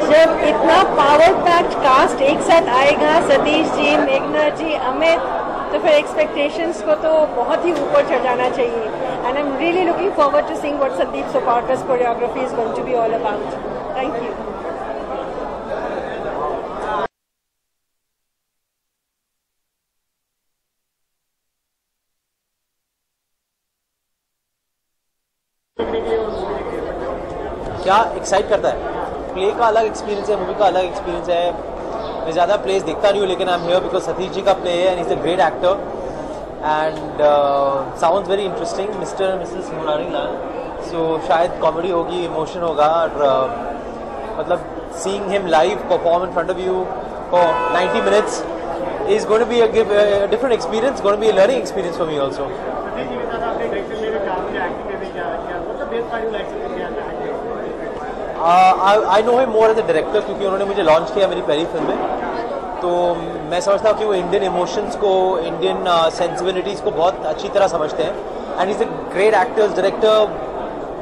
जब इतना power packed cast एक साथ आएगा, सतीश जी, मेघना जी, अमित, तो फिर एक्सपेक्टेशंस को तो बहुत ही ऊपर चढ़ जाना चाहिए. And I am really looking forward to seeing what Sandeep Sopatar's choreography is going to be all about. Thank you. क्या एक्साइट करता है? प्ले का अलग एक्सपीरियंस है, मूवी का अलग एक्सपीरियंस है. मैं ज़्यादा प्लेस देखता नहीं हूँ, लेकिन I am here because Satish ji का प्ले है and is a great actor and sounds very interesting. Mister missus Murari Lal. So शायद कॉमेडी होगी, इमोशन होगा, और मतलब seeing him live perform in front of you for 90 minutes is going to be a different experience, going to be a learning experience for me also. I know him more as a director क्योंकि उन्होंने मुझे launch किया मेरी पहली film में. तो मैं समझता हूँ कि वो इंडियन इमोशंस को, इंडियन सेंसिबिलिटीज़ को बहुत अच्छी तरह समझते हैं. And is a great actors director.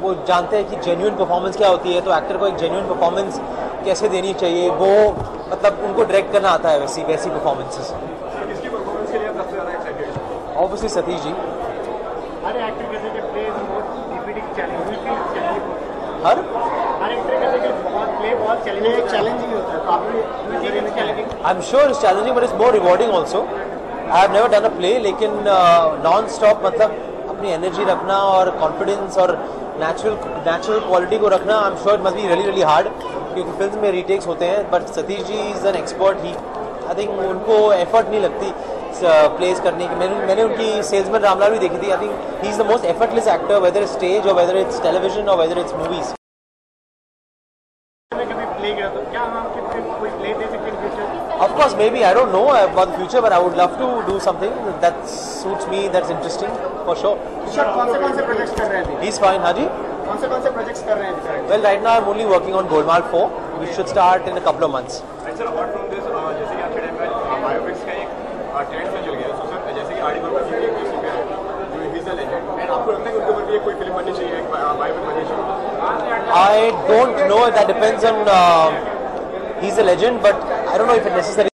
वो जानते हैं कि जेन्युइन परफॉर्मेंस क्या होती है, तो एक्टर को एक जेन्युइन परफॉर्मेंस कैसे देनी चाहिए, वो मतलब उनको डायरेक्ट करना आता है वैसी परफॉर्मेंसेस. ऑब्वियसली सतीश जी. हर चैलेंजिंग होता है, तो आई am sure it's challenging but it's more rewarding also. I have never done a play, लेकिन नॉन स्टॉप मतलब अपनी एनर्जी रखना और कॉन्फिडेंस और नेचुरल क्वालिटी को रखना, I am sure it must be really really hard, क्योंकि फिल्म में रीटेक्स होते हैं. But Satish ji is an expert. He I think उनको एफर्ट नहीं लगती प्लेस करने की. मैंने उनकी सेल्समैन रामलाल भी देखी थी. I think he is the most effortless actor, whether it's stage और वेदर इट्स टेलीविजन और whether it's movies. Of course, maybe, I don't know about the future, but I would love to do something that suits me, that's interesting, for sure. कौन से projects कर रहे हैं? He's fine, Haji. कौन से projects कर रहे हैं? Well, right now I'm only working on Golmaal 4, which should start in a couple of months. Sir, apart from this, जैसे कि आपके टाइम में बायोपिक्स का एक ट्रेंड सा चल गया, so सर जैसे कि आर डी बर्मन की एक बेसिक है, जो he is a legend, and आपको लगता है कि उनके ऊपर भी कोई फिल्म बननी चाहिए, एक बायोपिक बननी चाहिए? I don't know, that depends on, he's a legend, but I don't know if it necessarily.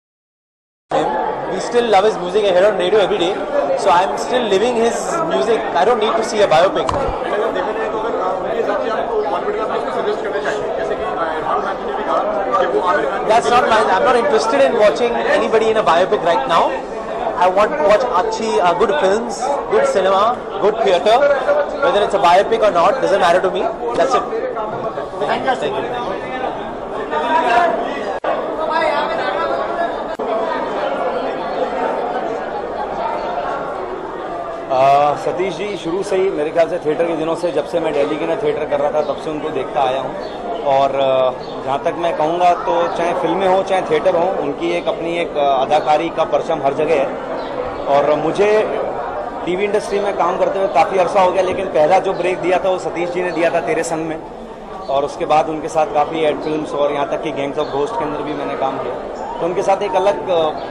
We still love his music. I hear on radio every day, so I'm still living his music. I don't need to see a biopic. That's not mine. I'm not interested in watching anybody in a biopic right now. I want to watch good films, good cinema, good theatre. Whether it's a biopic or not doesn't matter to me. That's it. Thank you. Satish ji शुरू से ही मेरे ख्याल से theatre के दिनों से, जब से मैं दिल्ली के ना थिएटर कर रहा था, तब से उनको देखता आया हूँ. और जहाँ तक मैं कहूँगा तो चाहे फिल्में हो चाहे थिएटर हो, उनकी एक अपनी एक अदाकारी का परचम हर जगह है. और मुझे टीवी इंडस्ट्री में काम करते हुए काफ़ी अरसा हो गया, लेकिन पहला जो ब्रेक दिया था वो सतीश जी ने दिया था तेरे संग में. और उसके बाद उनके साथ काफ़ी एड फिल्म्स और यहाँ तक कि गैंग्स ऑफ घोस्ट के अंदर भी मैंने काम किया. तो उनके साथ एक अलग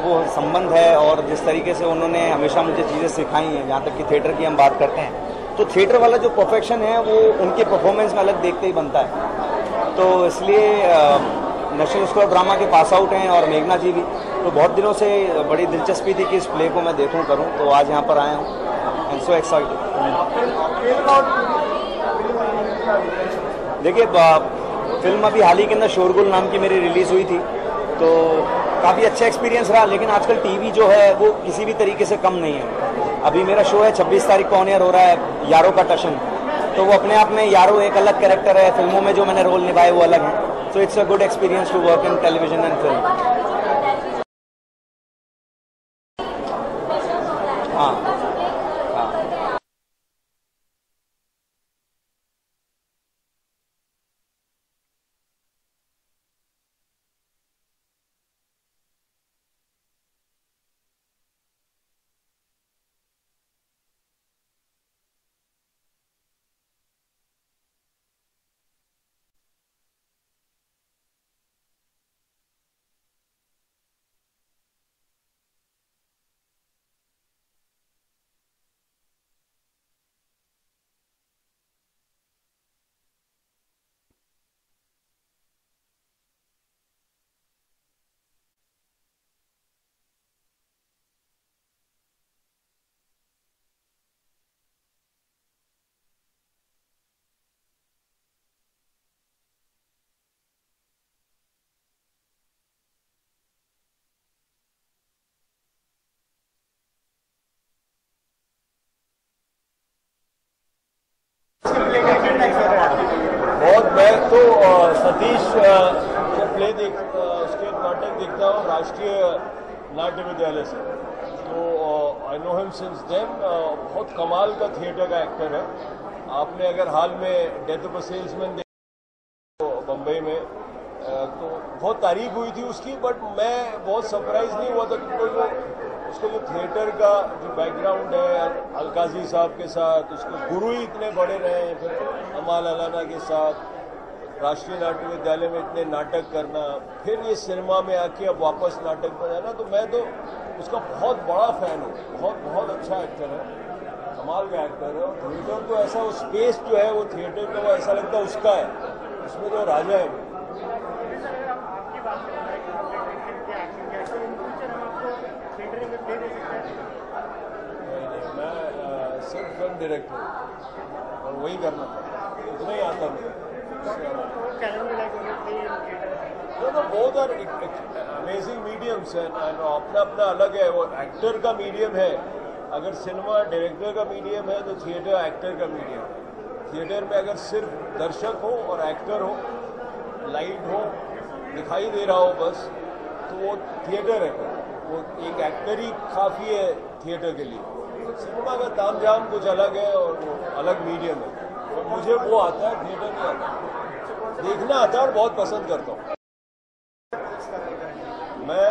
वो संबंध है. और जिस तरीके से उन्होंने हमेशा मुझे चीज़ें सिखाई हैं, यहाँ तक कि थिएटर की हम बात करते हैं, तो थिएटर वाला जो परफेक्शन है वो उनके परफॉर्मेंस में अलग देखते ही बनता है. तो इसलिए नेशनल स्कूल ऑफ ड्रामा के पास आउट हैं और मेघना जी भी. तो बहुत दिनों से बड़ी दिलचस्पी थी कि इस प्ले को मैं देखूं करूं, तो आज यहाँ पर आया हूँ. And so excited. देखिए, फिल्म अभी हाल ही के अंदर शोरगुल नाम की मेरी रिलीज़ हुई थी, तो काफ़ी अच्छा एक्सपीरियंस रहा. लेकिन आजकल टीवी जो है वो किसी भी तरीके से कम नहीं है. अभी मेरा शो है 26 तारीख को ऑन एयर हो रहा है, यारों का टशन. तो वो अपने आप में यारों एक अलग कैरेक्टर है. फिल्मों में जो मैंने रोल निभाए वो अलग है. So it's a good experience to work in television and film. हाँ. जानता हूँ राष्ट्रीय नाट्य विद्यालय से, तो I know him since then. बहुत कमाल का थिएटर का एक्टर है। आपने अगर हाल में डेथ ऑफ अ सेल्समैन देखा बम्बई में, तो बहुत तारीफ हुई थी उसकी, बट मैं बहुत सरप्राइज नहीं हुआ था क्योंकि उसको जो थिएटर का जो बैकग्राउंड है अलकाजी साहब के साथ, उसके गुरु ही इतने बड़े रहे हैं, फिर अमाल अलाना के साथ राष्ट्रीय नाट्य विद्यालय में इतने नाटक करना, फिर ये सिनेमा में आके अब वापस नाटक में जाना, तो मैं तो उसका बहुत बड़ा फैन हूँ। बहुत अच्छा एक्टर है, कमाल का एक्टर है। और थिएटर तो ऐसा, वो स्पेस जो है वो थिएटर का, वो ऐसा लगता है उसका है, उसमें जो राजा है। नहीं, मैं सिर्फ फिल्म डायरेक्टर हूँ और वही करना था, इतना ही आता मुझे। तो बोथ आर अमेजिंग मीडियम्स है, अपना अपना अलग है। वो एक्टर का मीडियम है, अगर सिनेमा डायरेक्टर का मीडियम है तो थिएटर एक्टर का मीडियम है। थिएटर में अगर सिर्फ दर्शक हो और एक्टर हो, लाइट हो, दिखाई दे रहा हो बस, तो वो थिएटर है। वो एक एक्टर ही काफ़ी है थिएटर के लिए। सिनेमा का ताम झाम कुछ अलग है और वो अलग मीडियम है, और मुझे वो आता है, थिएटर नहीं आता। देखना आता है और बहुत पसंद करता हूँ। मैं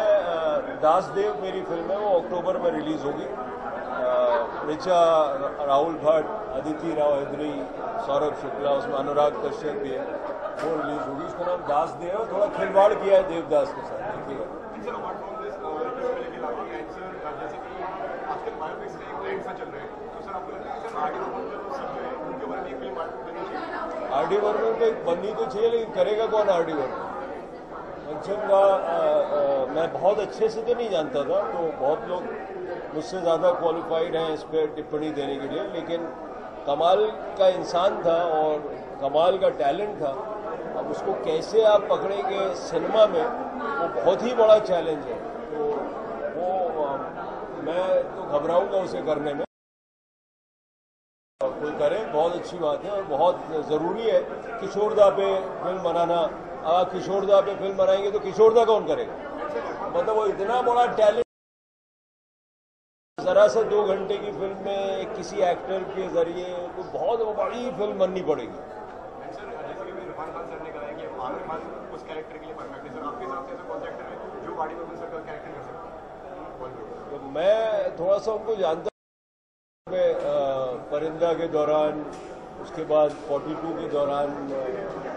दासदेव मेरी फिल्म है, वो अक्टूबर में रिलीज होगी। ऋचा, राहुल भट्ट, अदिति राव हैदरी, सौरभ शुक्ला, उसमें अनुराग कश्यप भी है, वो रिलीज होगी। उसका नाम दासदेव है। थोड़ा खिलवाड़ किया है देवदास के साथ, देखिएगा। आर.डी. बर्मन को एक बननी तो चाहिए, लेकिन करेगा कौन आर.डी. बर्मन? पंचम का मैं बहुत अच्छे से तो नहीं जानता था, तो बहुत लोग मुझसे ज़्यादा क्वालिफाइड हैं इस पर टिप्पणी देने के लिए, लेकिन कमाल का इंसान था और कमाल का टैलेंट था। अब उसको कैसे आप पकड़ेंगे सिनेमा में, वो बहुत ही बड़ा चैलेंज है। तो वो मैं तो घबराऊंगा उसे करने में। कोई करे, बहुत अच्छी बात है और बहुत ज़रूरी है किशोरदा पे फिल्म बनाना। अगर किशोरदा पे फिल्म बनाएंगे तो किशोरदा कौन करेगा? मतलब वो इतना बड़ा टैलेंट, जरा सा 2 घंटे की फिल्म में किसी एक्टर के जरिए तो बहुत बड़ी फिल्म बननी पड़ेगी। तो मैं थोड़ा सा उनको जानता हूँ, परिंदा के दौरान, उसके बाद 42 के दौरान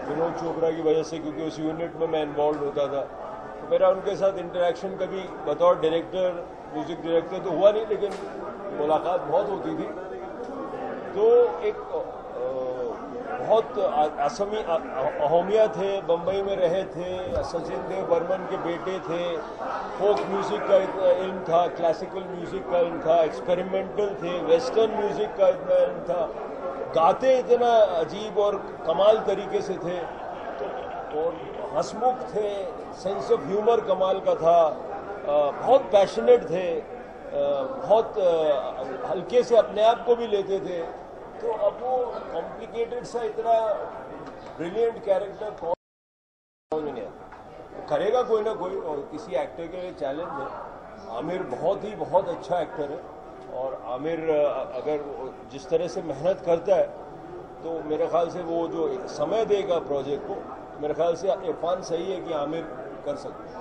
विनोद चोपड़ा की वजह से, क्योंकि उस यूनिट में मैं इन्वॉल्व होता था, तो मेरा उनके साथ इंटरेक्शन कभी बतौर डायरेक्टर, म्यूजिक डायरेक्टर तो हुआ नहीं, लेकिन मुलाकात बहुत होती थी। तो एक बहुत असमी अहोमिया थे, बम्बई में रहे थे, सचिन देव बर्मन के बेटे थे, फोक म्यूजिक का इतना इल्म था, क्लासिकल म्यूजिक का इल्म था, एक्सपेरिमेंटल थे, वेस्टर्न म्यूजिक का इतना इल्म था, गाते इतना अजीब और कमाल तरीके से थे, तो और हंसमुख थे, सेंस ऑफ ह्यूमर कमाल का था, बहुत पैशनेट थे, बहुत हल्के से अपने आप को भी लेते थे। तो अब वो कॉम्प्लिकेटेड सा इतना ब्रिलियंट कैरेक्टर कौन नहीं आता, करेगा कोई ना कोई, और किसी एक्टर के लिए चैलेंज है। आमिर बहुत अच्छा एक्टर है, और आमिर अगर जिस तरह से मेहनत करता है तो मेरे ख्याल से वो जो समय देगा प्रोजेक्ट को, मेरे ख्याल से इरफान सही है कि आमिर कर सकते हैं।